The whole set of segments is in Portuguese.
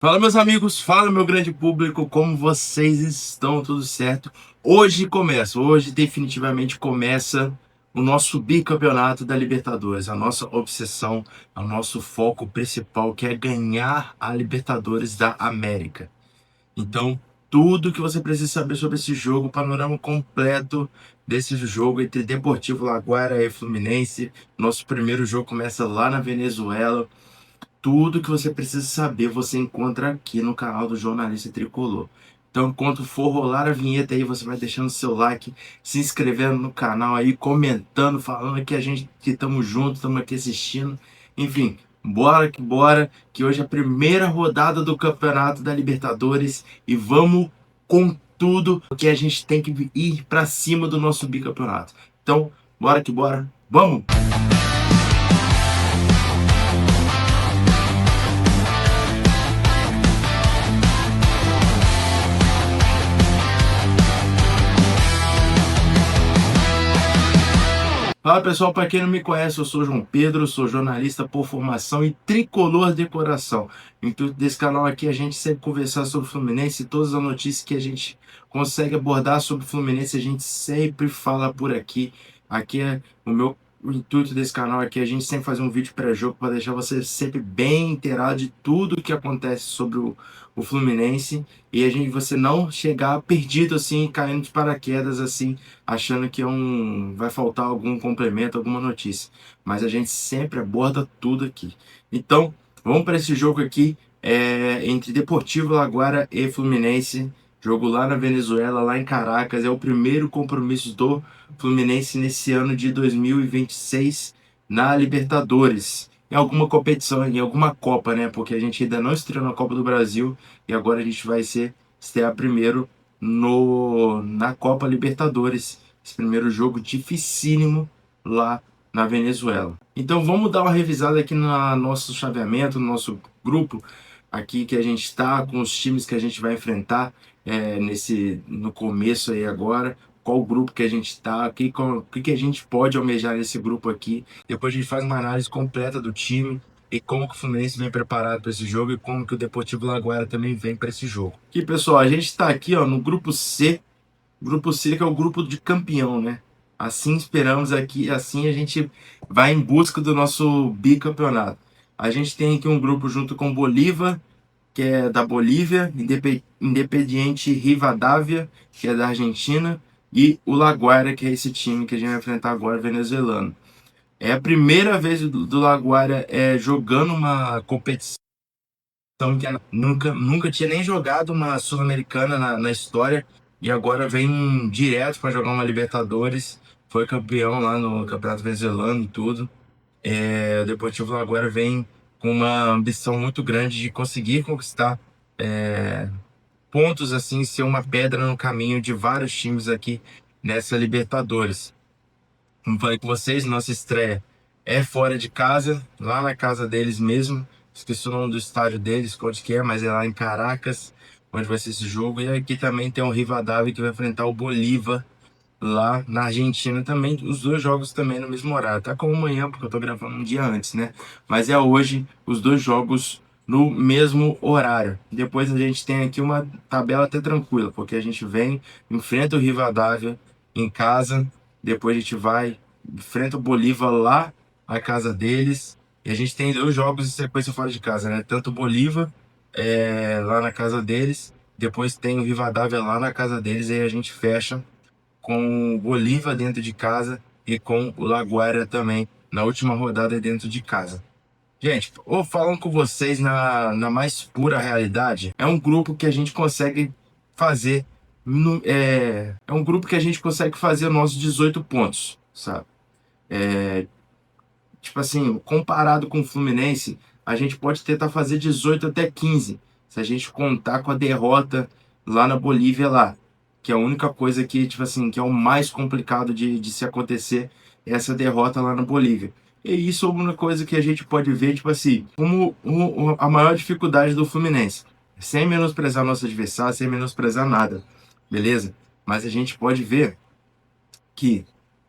Fala, meus amigos, fala, meu grande público, como vocês estão? Tudo certo? Hoje definitivamente começa o nosso bicampeonato da Libertadores, a nossa obsessão, o nosso foco principal, que é ganhar a Libertadores da América. Então, tudo que você precisa saber sobre esse jogo, o panorama completo desse jogo entre Deportivo Laguaira e Fluminense. Nosso primeiro jogo começa lá na Venezuela. Tudo que você precisa saber você encontra aqui no canal do Jornalista Tricolor. Então, enquanto for rolar a vinheta aí, você vai deixando seu like, se inscrevendo no canal aí, comentando, falando que a gente que estamos juntos, estamos aqui assistindo. Enfim, bora, que hoje é a primeira rodada do Campeonato da Libertadores e vamos com tudo, porque a gente tem que ir para cima do nosso bicampeonato. Então, bora, vamos! Fala pessoal, para quem não me conhece, eu sou João Pedro, sou jornalista por formação e tricolor de coração. O intuito desse canal aqui é a gente sempre conversar sobre o Fluminense e todas as notícias que a gente consegue abordar sobre o Fluminense, a gente sempre fala por aqui. Aqui é o intuito desse canal aqui, é a gente sempre fazer um vídeo pré-jogo para deixar você sempre bem inteirado de tudo que acontece sobre o Fluminense e você não chegar perdido assim, caindo de paraquedas assim, achando que vai faltar algum complemento, alguma notícia. Mas a gente sempre aborda tudo aqui. Então, vamos para esse jogo aqui entre Deportivo Laguara e Fluminense. Jogo lá na Venezuela, lá em Caracas. É o primeiro compromisso do Fluminense nesse ano de 2026 na Libertadores. Em alguma competição, em alguma Copa, né? Porque a gente ainda não estreou na Copa do Brasil e agora a gente vai estrear primeiro na Copa Libertadores. Esse primeiro jogo dificílimo lá na Venezuela. Então vamos dar uma revisada aqui no nosso chaveamento, no nosso grupo aqui que a gente está, com os times que a gente vai enfrentar no começo aí agora. Qual grupo que a gente está, o que a gente pode almejar nesse grupo aqui. Depois a gente faz uma análise completa do time e como que o Fluminense vem preparado para esse jogo e como que o Deportivo Laguaira também vem para esse jogo. Aqui, pessoal, a gente está aqui ó, no grupo C. Grupo C que é o grupo de campeão, né? Assim esperamos aqui, assim a gente vai em busca do nosso bicampeonato. A gente tem aqui um grupo junto com Bolívar, que é da Bolívia, Independiente Rivadavia, que é da Argentina, e o Laguaira, que é esse time que a gente vai enfrentar agora, venezuelano. É a primeira vez do Laguaira jogando uma competição que nunca tinha nem jogado uma Sul-Americana na história e agora vem direto para jogar uma Libertadores. Foi campeão lá no Campeonato Venezuelano e tudo. O Deportivo Laguaira vem com uma ambição muito grande de conseguir conquistar pontos assim, ser uma pedra no caminho de vários times aqui nessa Libertadores. Como falei com vocês, nossa estreia é fora de casa, lá na casa deles mesmo. Esqueci o nome do estádio deles, onde que é, mas é lá em Caracas, onde vai ser esse jogo. E aqui também tem o Rivadavia que vai enfrentar o Bolívar lá na Argentina também. Os dois jogos também no mesmo horário. Tá como amanhã, porque eu tô gravando um dia antes, né? Mas é hoje os dois jogos no mesmo horário. Depois a gente tem aqui uma tabela até tranquila, porque a gente enfrenta o Rivadavia em casa, depois a gente enfrenta o Bolívar lá na casa deles, e a gente tem dois jogos em sequência fora de casa, né? Tanto o Bolívar lá na casa deles, depois tem o Rivadavia lá na casa deles, e aí a gente fecha com o Bolívar dentro de casa e com o Laguaira também na última rodada dentro de casa. Gente, ou falando com vocês na mais pura realidade, é um grupo que a gente consegue fazer. É um grupo que a gente consegue fazer nossos 18 pontos, sabe? Tipo assim, comparado com o Fluminense, a gente pode tentar fazer 18 até 15, se a gente contar com a derrota lá na Bolívia lá, que é a única coisa que, tipo assim, que é o mais complicado de se acontecer, é essa derrota lá na Bolívia. E isso é uma coisa que a gente pode ver, tipo assim, como a maior dificuldade do Fluminense, sem menosprezar nosso adversário, sem menosprezar nada, beleza? Mas a gente pode ver que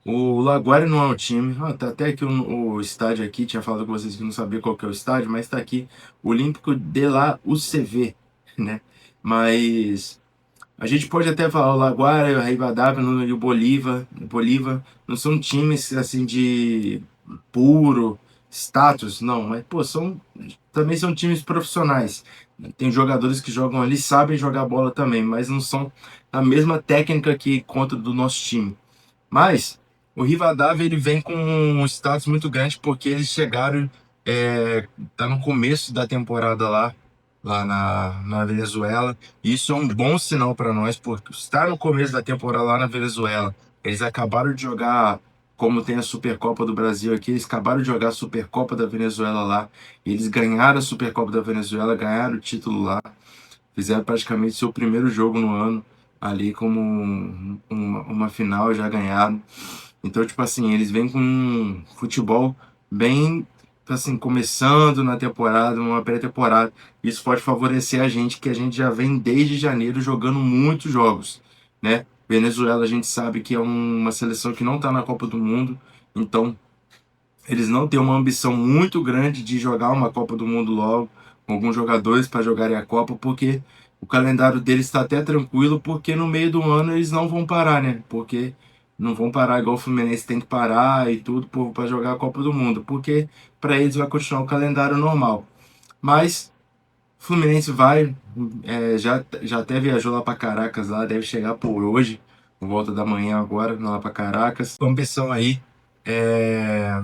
O Laguária não é um time. Ah, tá até aqui o estádio aqui. Tinha falado com vocês que não sabia qual que é o estádio, mas tá aqui. Olímpico de la UCV, né? Mas a gente pode até falar o Laguária, o Rivadavia e o Bolívar não são times assim de puro status, não, mas pô, também são times profissionais. Tem jogadores que jogam ali, sabem jogar bola também, mas não são a mesma técnica que contra do nosso time. Mas o Rivadavia ele vem com um status muito grande porque eles chegaram, tá no começo da temporada lá na Venezuela. Isso é um bom sinal para nós, porque estar no começo da temporada lá na Venezuela, eles acabaram de jogar, como tem a Supercopa do Brasil aqui, eles acabaram de jogar a Supercopa da Venezuela lá. Eles ganharam a Supercopa da Venezuela, ganharam o título lá, fizeram praticamente seu primeiro jogo no ano ali como uma final, já ganharam. Então, tipo assim, eles vêm com um futebol bem, assim, começando na temporada, uma pré-temporada. Isso pode favorecer a gente, que a gente já vem desde janeiro jogando muitos jogos, né? Venezuela, a gente sabe que é uma seleção que não está na Copa do Mundo, então eles não têm uma ambição muito grande de jogar uma Copa do Mundo logo, com alguns jogadores para jogarem a Copa, porque o calendário deles está até tranquilo, porque no meio do ano eles não vão parar, né? Porque não vão parar igual o Fluminense tem que parar e tudo para jogar a Copa do Mundo, porque para eles vai continuar o calendário normal. Mas o Fluminense vai, já até viajou lá para Caracas, lá deve chegar por hoje, por volta da manhã agora, lá para Caracas. Competição aí,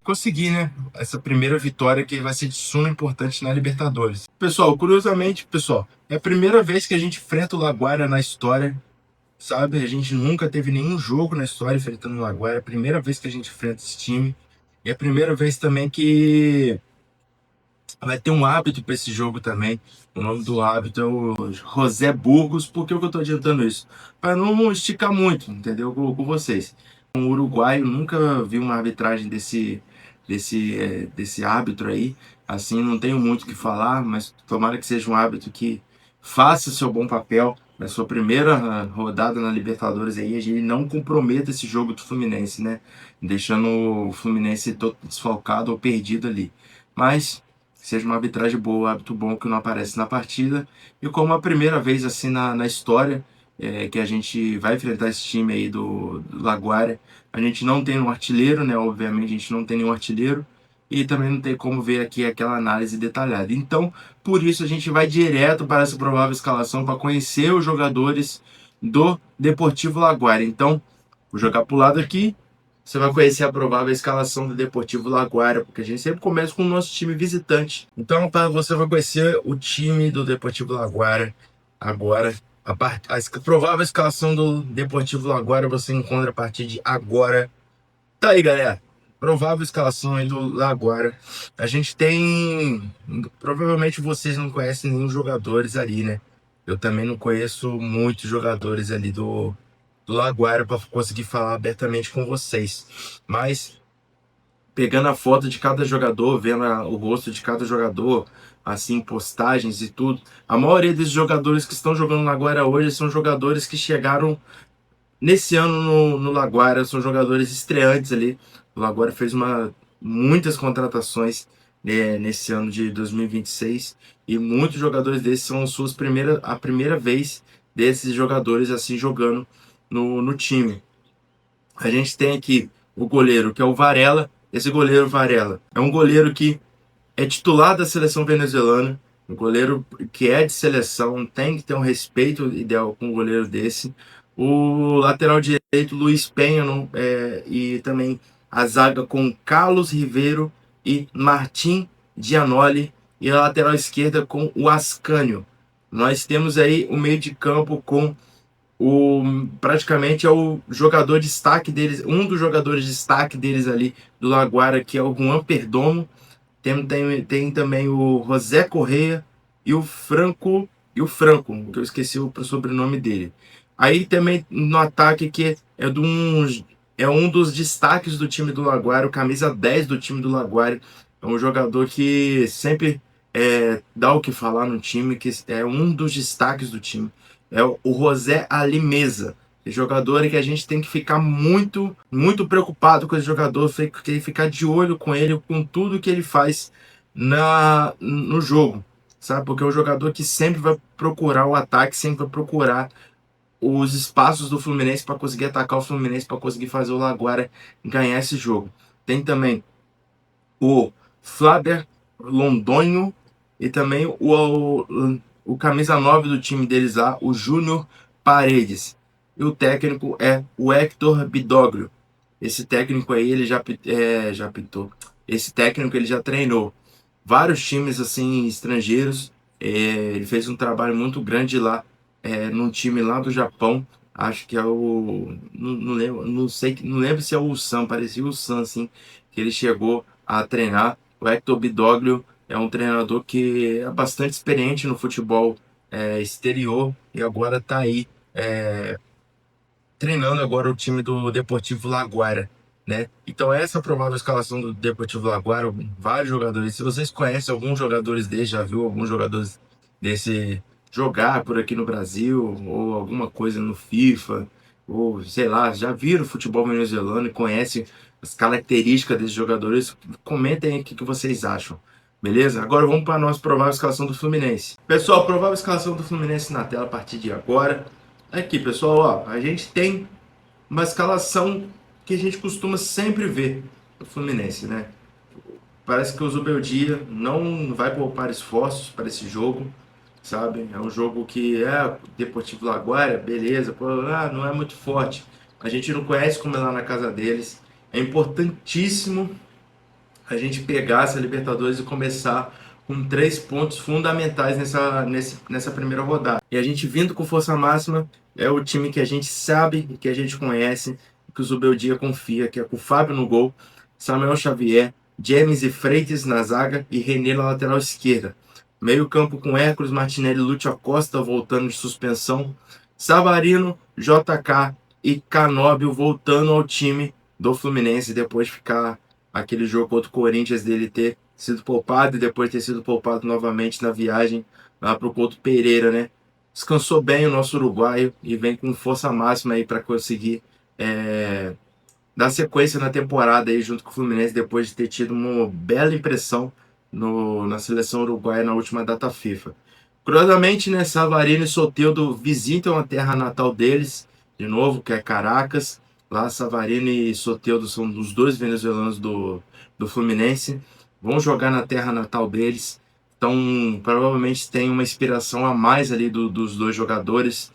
conseguir, né, essa primeira vitória que vai ser de suma importância na Libertadores. Pessoal, curiosamente, pessoal, é a primeira vez que a gente enfrenta o Laguaira na história, sabe? A gente nunca teve nenhum jogo na história enfrentando o Laguaira, é a primeira vez que a gente enfrenta esse time. E é a primeira vez também que vai ter um hábito para esse jogo também. O nome do hábito é o José Burgos. Por que eu estou adiantando isso? Para não esticar muito, entendeu? Com vocês. Um uruguaio, nunca vi uma arbitragem desse árbitro aí. Assim, não tenho muito o que falar, mas tomara que seja um árbitro que faça seu bom papel na sua primeira rodada na Libertadores aí, a gente não comprometa esse jogo do Fluminense, né? Deixando o Fluminense todo desfalcado ou perdido ali. Mas seja uma arbitragem boa, hábito bom que não aparece na partida. E como a primeira vez assim na história que a gente vai enfrentar esse time aí do Laguária, a gente não tem um artilheiro, né? Obviamente a gente não tem nenhum artilheiro. E também não tem como ver aqui aquela análise detalhada. Então, por isso a gente vai direto para essa provável escalação para conhecer os jogadores do Deportivo Laguária. Então, vou jogar para o lado aqui. Você vai conhecer a provável escalação do Deportivo Laguária, porque a gente sempre começa com o nosso time visitante. Então, você vai conhecer o time do Deportivo Laguária agora. A provável escalação do Deportivo Laguária você encontra a partir de agora. Tá aí, galera. Provável escalação aí do Laguária. A gente tem. Provavelmente vocês não conhecem nenhum jogadores ali, né? Eu também não conheço muitos jogadores ali do Laguária para conseguir falar abertamente com vocês. Mas pegando a foto de cada jogador, vendo o rosto de cada jogador, assim, postagens e tudo, a maioria desses jogadores que estão jogando no Laguária hoje são jogadores que chegaram nesse ano no Laguária, são jogadores estreantes ali. O Laguária fez muitas contratações, né, nesse ano de 2026 e muitos jogadores desses são a primeira vez desses jogadores assim jogando no time. A gente tem aqui o goleiro, que é o Varela. Esse goleiro Varela é um goleiro que é titular da seleção venezuelana, um goleiro que é de seleção, tem que ter um respeito ideal com um goleiro desse. O lateral direito, Luiz Penha, e também a zaga com Carlos Ribeiro e Martim Gianoli, e a lateral esquerda com o Ascânio. Nós temos aí o meio de campo com praticamente é o jogador de destaque deles, um dos jogadores de destaque deles ali do Laguara, que é o Juan Perdomo. Tem também o José Correia e o Franco, que eu esqueci o sobrenome dele. Aí também no ataque que é um dos destaques do time do Laguário, o camisa 10 do time do Laguário. É um jogador que sempre dá o que falar no time, que é um dos destaques do time. É o José Alimeza. jogador que a gente tem que ficar muito, muito preocupado com esse jogador, ficar de olho com ele, com tudo que ele faz no jogo, sabe? Porque é um jogador que sempre vai procurar o ataque, sempre vai procurar os espaços do Fluminense para conseguir atacar o Fluminense, para conseguir fazer o Laguara ganhar esse jogo. Tem também o Flávio Londonho e também o camisa 9 do time deles lá, o Júnior Paredes. E o técnico é o Hector Bidoglio. Esse técnico aí, ele já pitou. Esse técnico, ele já treinou vários times assim estrangeiros. Ele fez um trabalho muito grande lá, num time lá do Japão. Acho que é o. Não lembro, não sei, não lembro se é o Ulsan, parecia o Ulsan, assim, que ele chegou a treinar. O Hector Bidoglio é um treinador que é bastante experiente no futebol exterior e agora está aí treinando agora o time do Deportivo Laguara, né? Então essa é a provável escalação do Deportivo Laguara, vários jogadores. Se vocês conhecem alguns jogadores desse, já viu alguns jogadores desse jogar por aqui no Brasil, ou alguma coisa no FIFA, ou sei lá, já viram futebol venezuelano e conhecem as características desses jogadores, comentem aí o que vocês acham. Beleza? Agora vamos para a nossa provável escalação do Fluminense. Pessoal, provável escalação do Fluminense na tela a partir de agora. Aqui, pessoal, ó, a gente tem uma escalação que a gente costuma sempre ver no Fluminense, né? Parece que o Zubeldia não vai poupar esforços para esse jogo, sabe? É um jogo que Deportivo Laguaira, beleza, pô, não é muito forte. A gente não conhece como é lá na casa deles. É importantíssimo a gente pegar essa Libertadores e começar com 3 pontos fundamentais nessa primeira rodada. E a gente vindo com força máxima, é o time que a gente sabe e que a gente conhece, que o Zubeldia confia, que é com o Fábio no gol, Samuel Xavier, James e Freitas na zaga e René na lateral esquerda. Meio campo com Hércules, Martinelli e Lúcio Acosta voltando de suspensão, Savarino, JK e Canóbio voltando ao time do Fluminense depois de ficar aquele jogo contra o Corinthians dele ter sido poupado e depois ter sido poupado novamente na viagem lá para o Couto Pereira, né? Descansou bem o nosso uruguaio e vem com força máxima aí para conseguir dar sequência na temporada aí junto com o Fluminense depois de ter tido uma bela impressão na seleção uruguaia na última data FIFA. Curiosamente, né, Savarino e Soteldo visitam a terra natal deles, de novo, que é Caracas. Lá, Savarino e Soteldo são os dois venezuelanos do Fluminense. Vão jogar na terra natal deles. Então, provavelmente tem uma inspiração a mais ali dos dois jogadores.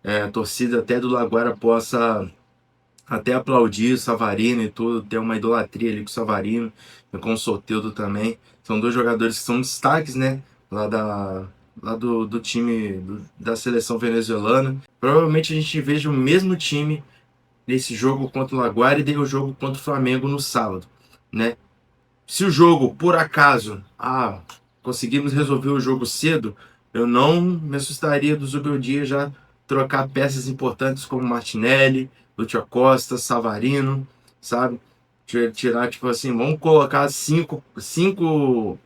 A torcida até do Laguara possa até aplaudir o Savarino e tudo, ter uma idolatria ali com o Savarino e com o Soteldo também. São dois jogadores que são destaques, né? Lá do time da seleção venezuelana. Provavelmente a gente veja o mesmo time nesse jogo contra o Laguara e o jogo contra o Flamengo no sábado, né? Se o jogo, por acaso, conseguimos resolver o jogo cedo, eu não me assustaria do Zubeldia já trocar peças importantes como Martinelli, Lúcio Costa, Savarino, sabe? Tirar, tipo assim, vamos colocar cinco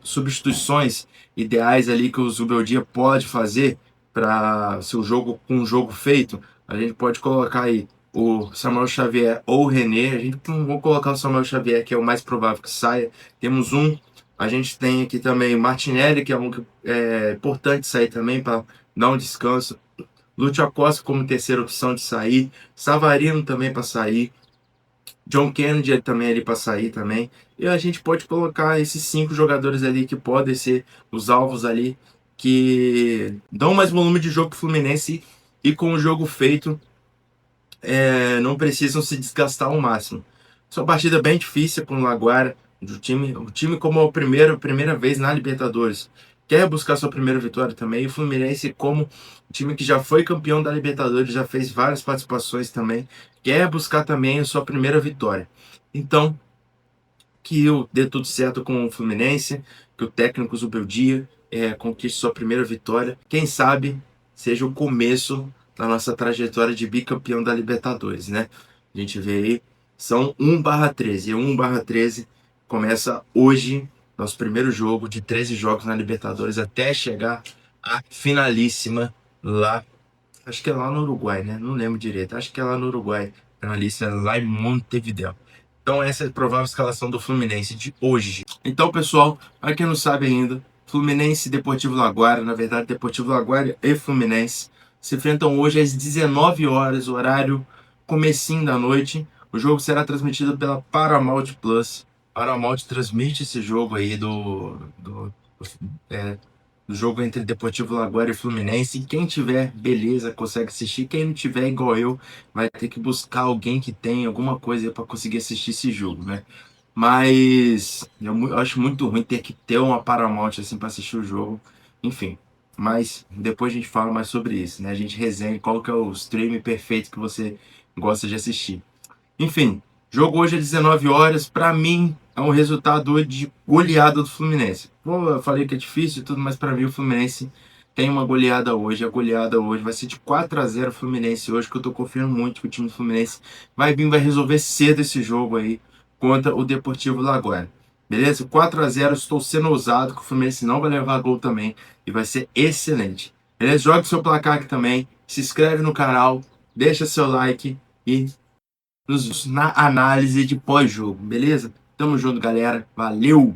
substituições ideais ali que o Zubeldia pode fazer para seu jogo com um jogo feito. A gente pode colocar aí o Samuel Xavier ou o René. A gente não vou colocar o Samuel Xavier, que é o mais provável que saia. Temos a gente tem aqui também o Martinelli, que é um que é importante sair também para dar um descanso. Lúcio Acosta como terceira opção de sair. Savarino também para sair. John Kennedy também ali para sair também. E a gente pode colocar esses 5 jogadores ali que podem ser os alvos ali que dão mais volume de jogo para o Fluminense e com o jogo feito não precisam se desgastar ao máximo. Essa é uma partida bem difícil com o Laguara. O time como é a primeira vez na Libertadores, quer buscar sua primeira vitória também. E o Fluminense, como time que já foi campeão da Libertadores, já fez várias participações também, quer buscar também a sua primeira vitória. Então, que dê tudo certo com o Fluminense, que o técnico Zubeldia conquiste sua primeira vitória. Quem sabe seja o começo da nossa trajetória de bicampeão da Libertadores, né? A gente vê aí, são 1/13. E 1/13 começa hoje, nosso primeiro jogo de 13 jogos na Libertadores, até chegar à finalíssima lá Acho que é lá no Uruguai, né? Não lembro direito. Acho que é lá no Uruguai. Na lista é lá em Montevideo. Então essa é a provável escalação do Fluminense de hoje. Então, pessoal, para quem não sabe ainda, Fluminense e Deportivo Laguara, na verdade, Deportivo Laguara e Fluminense, se enfrentam hoje às 19 horas, horário comecinho da noite. O jogo será transmitido pela Paramount Plus. Paramount transmite esse jogo aí do jogo entre Deportivo Laguara e Fluminense. E quem tiver, beleza, consegue assistir. Quem não tiver, igual eu, vai ter que buscar alguém que tem alguma coisa para conseguir assistir esse jogo, né? Mas eu acho muito ruim ter que ter uma Paramount assim para assistir o jogo. Enfim, mas depois a gente fala mais sobre isso, né? A gente resenha qual que é o stream perfeito que você gosta de assistir. Enfim, jogo hoje às 19 horas. Para mim, é um resultado de goleada do Fluminense. Pô, eu falei que é difícil e tudo, mas para mim o Fluminense tem uma goleada hoje. A goleada hoje vai ser de 4-0 Fluminense hoje, que eu tô confiando muito que o time do Fluminense vai vir, vai resolver cedo esse jogo aí contra o Deportivo Lagoa. Beleza? 4-0, estou sendo ousado, que o Fluminense não vai levar gol também e vai ser excelente. Beleza? Jogue seu placar aqui também, se inscreve no canal, deixa seu like e na análise de pós-jogo, beleza? Tamo junto, galera. Valeu!